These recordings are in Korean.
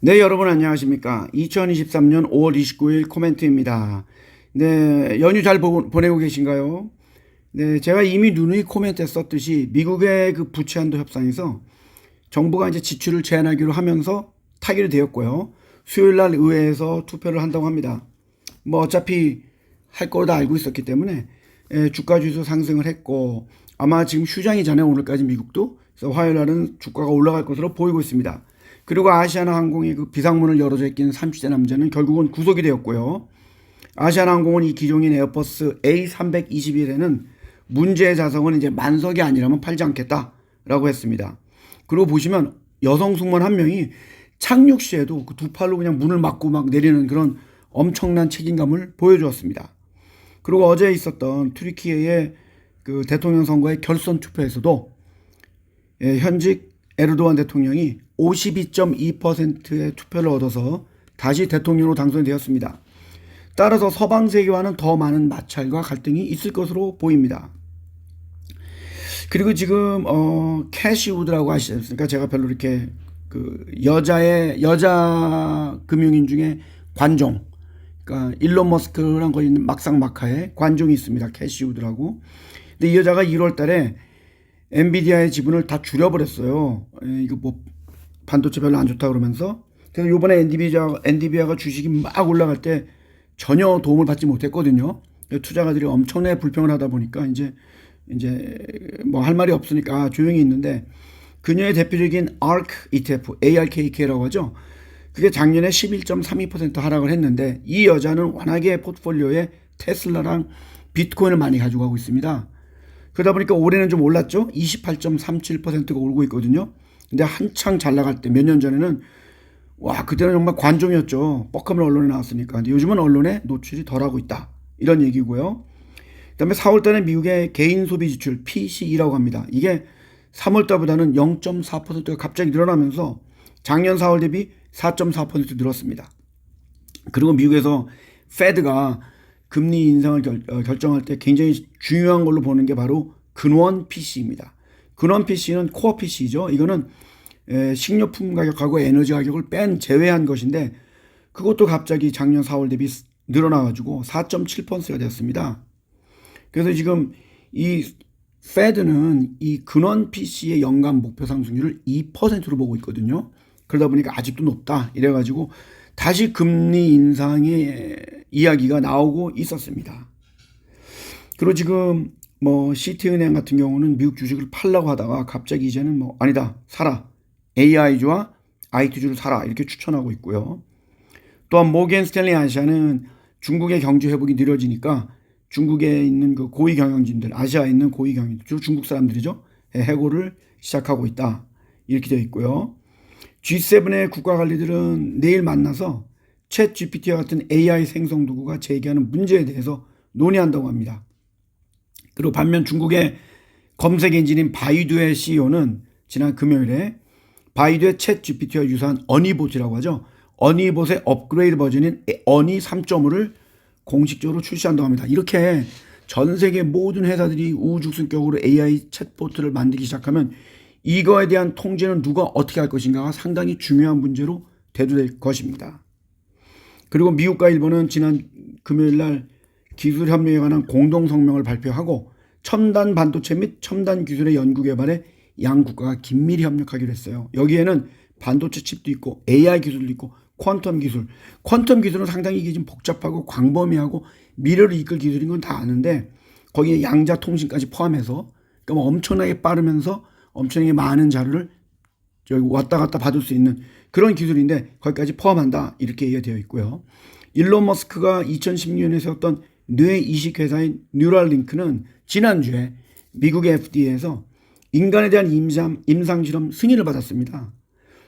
네, 여러분 안녕하십니까? 2023년 5월 29일 코멘트입니다. 네, 연휴 잘 보내고 계신가요? 네, 제가 이미 누누이 코멘트에 썼듯이 미국의 그 부채 한도 협상에서 정부가 이제 지출을 제한하기로 하면서 타결이 되었고요. 수요일 날 의회에서 투표를 한다고 합니다. 뭐 어차피 할 거로 다 알고 있었기 때문에 주가 지수 상승을 했고 아마 지금 휴장이잖아요. 오늘까지 미국도. 그래서 화요일 날은 주가가 올라갈 것으로 보이고 있습니다. 그리고 아시아나 항공이 그 비상문을 열어줘 있긴 30대 남자는 결국은 구속이 되었고요. 아시아나 항공은 이 기종인 에어버스 A321에는 문제의 좌석은 이제 만석이 아니라면 팔지 않겠다라고 했습니다. 그리고 보시면 여성 승무원 한 명이 착륙 시에도 그 두 팔로 그냥 문을 막고 막 내리는 그런 엄청난 책임감을 보여주었습니다. 그리고 어제 있었던 튀르키예의 그 대통령 선거의 결선 투표에서도 현직 에르도안 대통령이 52.2%의 투표를 얻어서 다시 대통령으로 당선이 되었습니다. 따라서 서방 세계와는 더 많은 마찰과 갈등이 있을 것으로 보입니다. 그리고 지금 캐시 우드라고 아시지 않습니까? 제가 별로 이렇게 그 여자 금융인 중에 관종, 그러니까 일론 머스크랑 거의 막상 막하에 관종이 있습니다. 캐시 우드라고. 근데 이 여자가 1월 달에 엔비디아의 지분을 다 줄여버렸어요. 이거 뭐 반도체 별로 안 좋다 그러면서. 그래서 요번에 엔비디아가 주식이 막 올라갈 때 전혀 도움을 받지 못했거든요. 투자가들이 엄청나게 불평을 하다 보니까 이제 뭐 할 말이 없으니까 조용히 있는데, 그녀의 대표적인 ARK ETF, ARKK라고 하죠. 그게 작년에 11.32% 하락을 했는데, 이 여자는 워낙에 포트폴리오에 테슬라랑 비트코인을 많이 가지고 가고 있습니다. 그러다 보니까 올해는 좀 올랐죠. 28.37%가 오르고 있거든요. 근데 한창 잘 나갈 때 몇 년 전에는 와, 그때는 정말 관종이었죠. 뻑하면 언론에 나왔으니까. 근데 요즘은 언론에 노출이 덜하고 있다, 이런 얘기고요. 그다음에 4월 달에 미국의 개인 소비 지출 PCE라고 합니다. 이게 3월 달보다는 0.4%가 갑자기 늘어나면서 작년 4월 대비 4.4% 늘었습니다. 그리고 미국에서 페드가 금리 인상을 결정할 때 굉장히 중요한 걸로 보는 게 바로 근원 PC입니다. 근원 PC는 코어 PC죠. 이거는 식료품 가격하고 에너지 가격을 제외한 것인데, 그것도 갑자기 작년 4월 대비 늘어나가지고 4.7%가 되었습니다. 그래서 지금 이 페드는 이 근원 PC의 연간 목표 상승률을 2%로 보고 있거든요. 그러다 보니까 아직도 높다, 이래가지고 다시 금리 인상의 이야기가 나오고 있었습니다. 그리고 지금 뭐 시티은행 같은 경우는 미국 주식을 팔려고 하다가 갑자기 이제는 뭐 아니다, 사라, AI주와 IT주를 사라, 이렇게 추천하고 있고요. 또한 모겐 스탠리 아시아는 중국의 경제 회복이 느려지니까 중국에 있는 그 고위 경영진들, 아시아에 있는 고위 경영진들, 주로 중국 사람들이죠, 해고를 시작하고 있다, 이렇게 되어 있고요. G7의 국가 관리들은 내일 만나서 챗 GPT와 같은 AI 생성 도구가 제기하는 문제에 대해서 논의한다고 합니다. 그리고 반면 중국의 검색 엔진인 바이두의 CEO는 지난 금요일에 바이두의 챗 GPT와 유사한 어니봇이라고 하죠. 어니봇의 업그레이드 버전인 어니 3.5를 공식적으로 출시한다고 합니다. 이렇게 전 세계 모든 회사들이 우후죽순격으로 AI 챗보트를 만들기 시작하면 이거에 대한 통제는 누가 어떻게 할 것인가가 상당히 중요한 문제로 대두될 것입니다. 그리고 미국과 일본은 지난 금요일 날 기술협력에 관한 공동성명을 발표하고 첨단 반도체 및 첨단 기술의 연구 개발에 양 국가가 긴밀히 협력하기로 했어요. 여기에는 반도체 칩도 있고 AI 기술도 있고 퀀텀 기술. 퀀텀 기술은 상당히 이게 좀 복잡하고 광범위하고 미래를 이끌 기술인 건 다 아는데, 거기에 양자 통신까지 포함해서, 그러니까 뭐 엄청나게 빠르면서 엄청나게 많은 자료를 저기 왔다 갔다 받을 수 있는 그런 기술인데 거기까지 포함한다, 이렇게 얘기가 되어 있고요. 일론 머스크가 2016년에 세웠던 뇌 이식 회사인 뉴럴링크는 지난주에 미국의 FDA에서 인간에 대한 임상실험 승인을 받았습니다.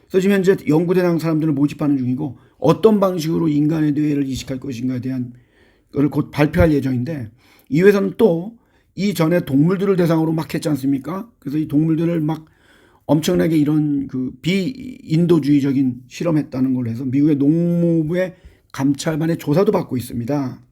그래서 지금 현재 연구 대상 사람들을 모집하는 중이고, 어떤 방식으로 인간의 뇌를 이식할 것인가에 대한 것을 곧 발표할 예정인데, 이 회사는 또 이전에 동물들을 대상으로 막 했지 않습니까? 그래서 이 동물들을 막 엄청나게 이런 그 비인도주의적인 실험했다는 걸로 해서 미국의 농무부의 감찰반의 조사도 받고 있습니다.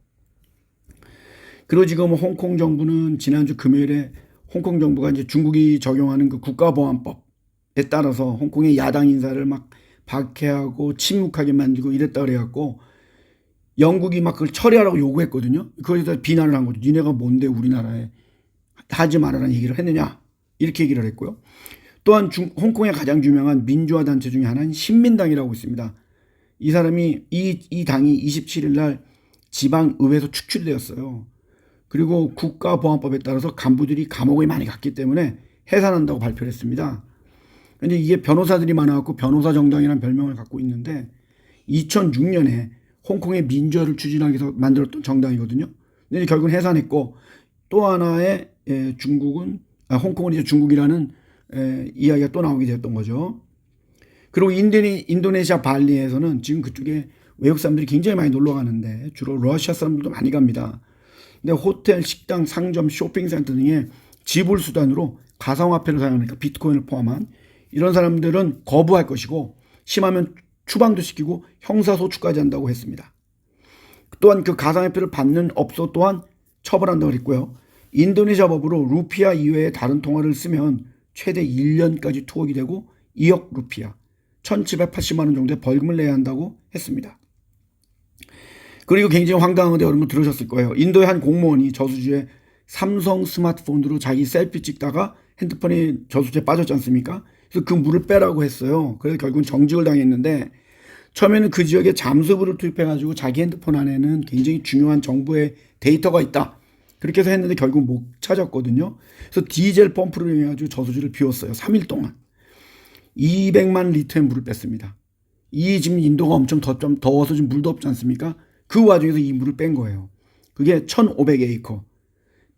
그리고 지금 홍콩 정부는 지난주 금요일에 홍콩 정부가 이제 중국이 적용하는 그 국가보안법에 따라서 홍콩의 야당 인사를 막 박해하고 침묵하게 만들고 이랬다 그래갖고 영국이 막 그걸 처리하라고 요구했거든요. 거기서 비난을 한 거죠. 니네가 뭔데 우리나라에 하지 말아라는 얘기를 했느냐, 이렇게 얘기를 했고요. 또한 홍콩의 가장 유명한 민주화 단체 중에 하나인 신민당이라고 있습니다. 이 사람이 이 당이 27일 날 지방의회에서 축출되었어요. 그리고 국가보안법에 따라서 간부들이 감옥에 많이 갔기 때문에 해산한다고 발표를 했습니다. 근데 이게 변호사들이 많아갖고 변호사 정당이라는 별명을 갖고 있는데 2006년에 홍콩의 민주화를 추진하기 위해서 만들었던 정당이거든요. 근데 결국은 해산했고, 또 하나의 홍콩은 이제 중국이라는 이야기가 또 나오게 되었던 거죠. 그리고 인도네시아 발리에서는 지금 그쪽에 외국 사람들이 굉장히 많이 놀러 가는데 주로 러시아 사람들도 많이 갑니다. 근데 호텔, 식당, 상점, 쇼핑센터 등의 지불 수단으로 가상화폐를 사용하니까 비트코인을 포함한 이런 사람들은 거부할 것이고, 심하면 추방도 시키고 형사소추까지 한다고 했습니다. 또한 그 가상화폐를 받는 업소 또한 처벌한다고 했고요. 인도네시아 법으로 루피아 이외의 다른 통화를 쓰면 최대 1년까지 투옥이 되고 2억 루피아, 1780만 원 정도의 벌금을 내야 한다고 했습니다. 그리고 굉장히 황당한 건데 여러분 들으셨을 거예요. 인도의 한 공무원이 저수지에 삼성 스마트폰으로 자기 셀피 찍다가 핸드폰이 저수지에 빠졌지 않습니까? 그래서 그 물을 빼라고 했어요. 그래서 결국은 정직을 당했는데, 처음에는 그 지역에 잠수부를 투입해가지고 자기 핸드폰 안에는 굉장히 중요한 정보의 데이터가 있다, 그렇게 해서 했는데 결국 못 찾았거든요. 그래서 디젤 펌프를 이용해가지고 저수지를 비웠어요. 3일 동안 200만 리터의 물을 뺐습니다. 이 지금 인도가 엄청 더워서 지금 물도 없지 않습니까? 그 와중에서 이 물을 뺀 거예요. 그게 1,500에이커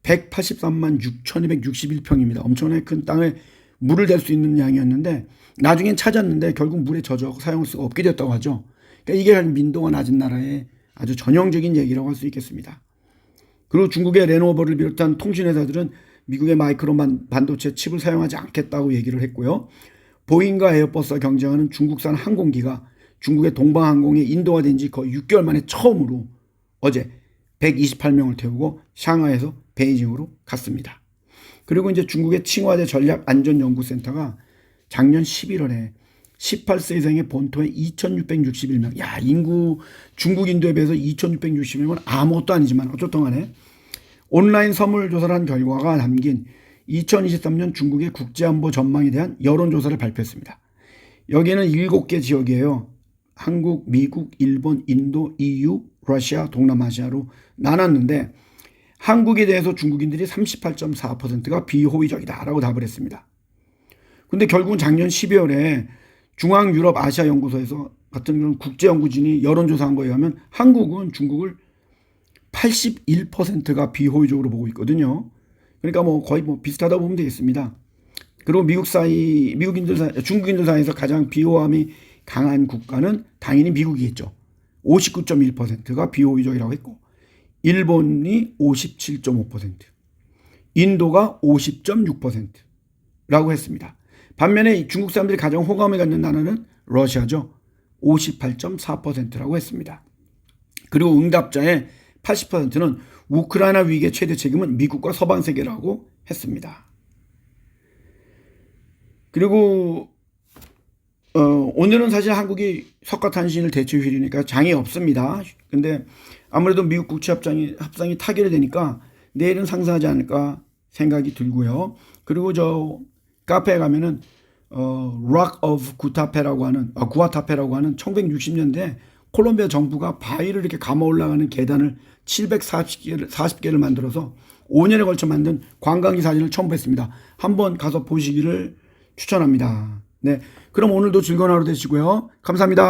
183만 6,261평입니다. 엄청나게 큰 땅에 물을 댈 수 있는 양이었는데 나중엔 찾았는데 결국 물에 젖어 사용할 수가 없게 됐다고 하죠. 그러니까 이게 민도가 낮은 나라의 아주 전형적인 얘기라고 할 수 있겠습니다. 그리고 중국의 레노버를 비롯한 통신회사들은 미국의 마이크로 반도체 칩을 사용하지 않겠다고 얘기를 했고요. 보잉과 에어버스와 경쟁하는 중국산 항공기가 중국의 동방항공에 인도가 된 지 거의 6개월 만에 처음으로 어제 128명을 태우고 샹하이에서 베이징으로 갔습니다. 그리고 이제 중국의 칭화대 전략안전연구센터가 작년 11월에 18세 이상의 본토에 2,661명. 야, 중국 인도에 비해서 2,661명은 아무것도 아니지만 어쨌든 간에 온라인 선물 조사를 한 결과가 담긴 2023년 중국의 국제안보 전망에 대한 여론조사를 발표했습니다. 여기에는 7개 지역이에요. 한국, 미국, 일본, 인도, EU, 러시아, 동남아시아로 나눴는데 한국에 대해서 중국인들이 38.4%가 비호의적이다라고 답을 했습니다. 근데 결국은 작년 12월에 중앙유럽아시아연구소에서 같은 그런 국제연구진이 여론조사한 거에 의하면 한국은 중국을 81%가 비호의적으로 보고 있거든요. 그러니까 거의 비슷하다고 보면 되겠습니다. 그리고 중국인들 사이에서 가장 비호함이 강한 국가는 당연히 미국이겠죠. 59.1%가 비호의적이라고 했고, 일본이 57.5%, 인도가 50.6%라고 했습니다. 반면에 중국 사람들이 가장 호감을 갖는 나라는 러시아죠. 58.4%라고 했습니다. 그리고 응답자의 80%는 우크라이나 위기의 최대 책임은 미국과 서방 세계라고 했습니다. 그리고 오늘은 사실 한국이 석가탄신일 대체휴일이니까 장이 없습니다. 근데 아무래도 미국 국채 합상이 타결되니까 내일은 상승하지 않을까 생각이 들고요. 그리고 저 카페에 가면은 Rock of 구아타페라고 하는 1960년대 콜롬비아 정부가 바위를 이렇게 감아 올라가는 계단을 740개를 만들어서 5년에 걸쳐 만든 관광지 사진을 첨부했습니다. 한번 가서 보시기를 추천합니다. 네, 그럼 오늘도 즐거운 하루 되시고요. 감사합니다.